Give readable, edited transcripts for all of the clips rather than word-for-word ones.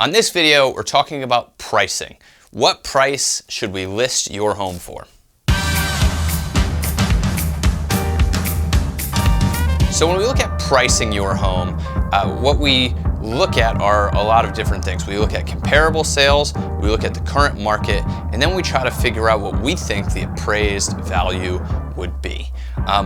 On this video, we're talking about pricing. What price should we list your home for? So when we look at pricing your home, what we look at are a lot of different things. We look at comparable sales, we look at the current market, and then we try to figure out what we think the appraised value would be.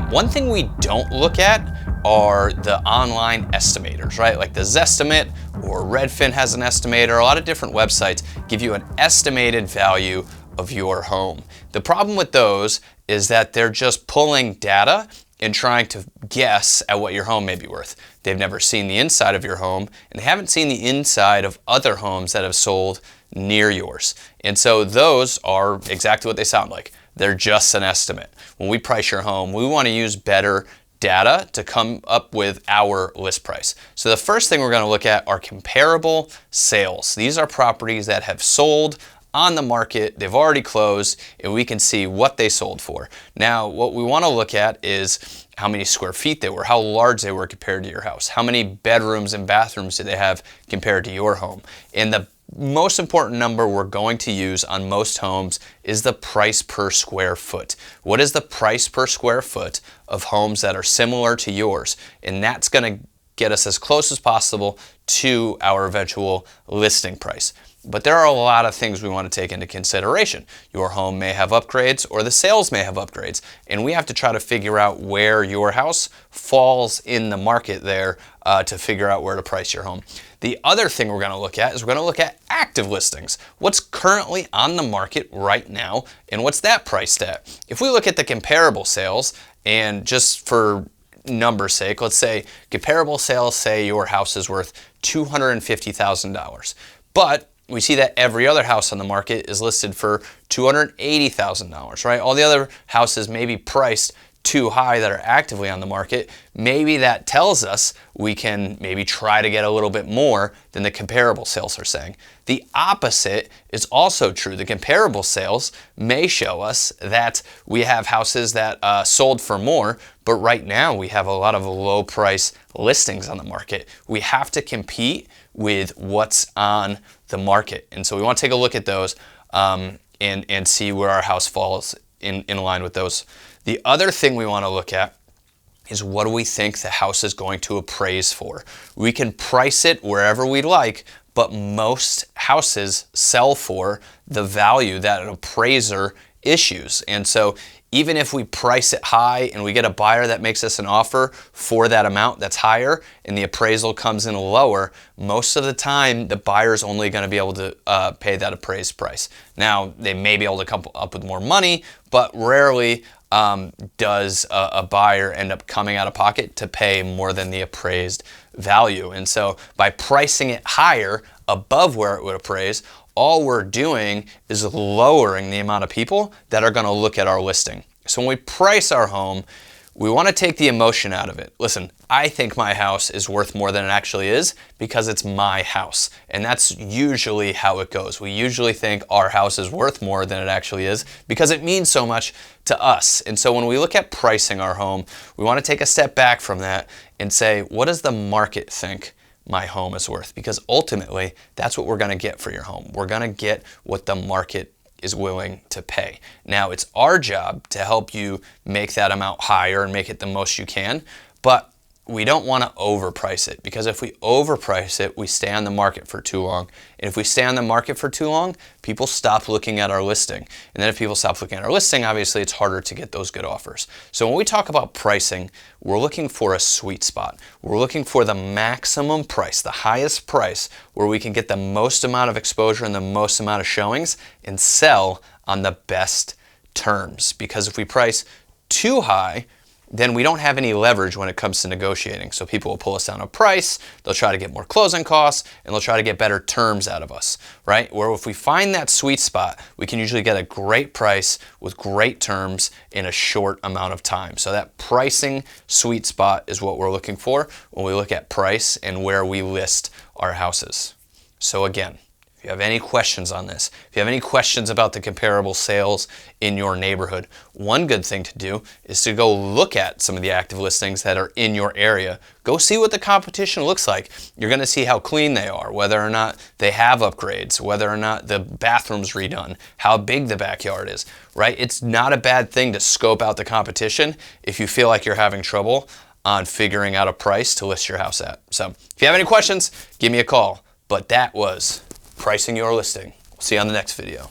One thing we don't look at are the online estimators, right? Like the Zestimate or Redfin has an estimator. A lot of different websites give you an estimated value of your home. The problem with those is that they're just pulling data and trying to guess at what your home may be worth. They've never seen the inside of your home, and they haven't seen the inside of other homes that have sold near yours. And so those are exactly what they sound like. They're just an estimate. When we price your home, we want to use better data to come up with our list price. So the first thing we're going to look at are comparable sales. These are properties that have sold on the market, they've already closed, and we can see what they sold for. Now, what we want to look at is how many square feet they were, how large they were compared to your house, how many bedrooms and bathrooms did they have compared to your home. And the most important number we're going to use on most homes is the price per square foot. What is the price per square foot of homes that are similar to yours? And that's going to get us as close as possible to our eventual listing price. But there are a lot of things we want to take into consideration. Your home may have upgrades or the sales may have upgrades, and we have to try to figure out where your house falls in the market there to figure out where to price your home. The other thing we're going to look at is we're going to look at active listings. What's currently on the market right now and what's that priced at? If we look at the comparable sales, and just for number's sake, let's say comparable sales say your house is worth $250,000. But we see that every other house on the market is listed for $280,000, right? All the other houses may be priced too high that are actively on the market. Maybe that tells us we can maybe try to get a little bit more than the comparable sales are saying. The opposite is also true. The comparable sales may show us that we have houses that sold for more, but right now we have a lot of low price listings on the market. We have to compete with what's on the market. And so we want to take a look at those and see where our house falls in line with those. The other thing we want to look at is what do we think the house is going to appraise for. We can price it wherever we'd like, but most houses sell for the value that an appraiser issues. And so even if we price it high and we get a buyer that makes us an offer for that amount that's higher and the appraisal comes in lower, most of the time the buyer's only going to be able to pay that appraised price. Now, they may be able to come up with more money, but rarely does a buyer end up coming out of pocket to pay more than the appraised value. And so by pricing it higher above where it would appraise, all we're doing is lowering the amount of people that are going to look at our listing. So when we price our home, we want to take the emotion out of it. Listen, I think my house is worth more than it actually is because it's my house. And that's usually how it goes. We usually think our house is worth more than it actually is because it means so much to us. And so when we look at pricing our home, we want to take a step back from that and say, what does the market think my home is worth? Because ultimately, that's what we're going to get for your home. We're going to get what the market is willing to pay. Now, it's our job to help you make that amount higher and make it the most you can, but we don't want to overprice it, because if we overprice it, we stay on the market for too long. And if we stay on the market for too long, people stop looking at our listing. And then if people stop looking at our listing, obviously it's harder to get those good offers. So when we talk about pricing, we're looking for a sweet spot. We're looking for the maximum price, the highest price, where we can get the most amount of exposure and the most amount of showings and sell on the best terms. Because if we price too high, then we don't have any leverage when it comes to negotiating. So people will pull us down a price, they'll try to get more closing costs, and they'll try to get better terms out of us, right? Where if we find that sweet spot, we can usually get a great price with great terms in a short amount of time. So that pricing sweet spot is what we're looking for when we look at price and where we list our houses. So again, if you have any questions on this, if you have any questions about the comparable sales in your neighborhood, one good thing to do is to go look at some of the active listings that are in your area. Go see what the competition looks like. You're going to see how clean they are, whether or not they have upgrades, whether or not the bathroom's redone, how big the backyard is, right? It's not a bad thing to scope out the competition if you feel like you're having trouble on figuring out a price to list your house at. So if you have any questions, give me a call. But that was pricing your listing. We'll see you on the next video.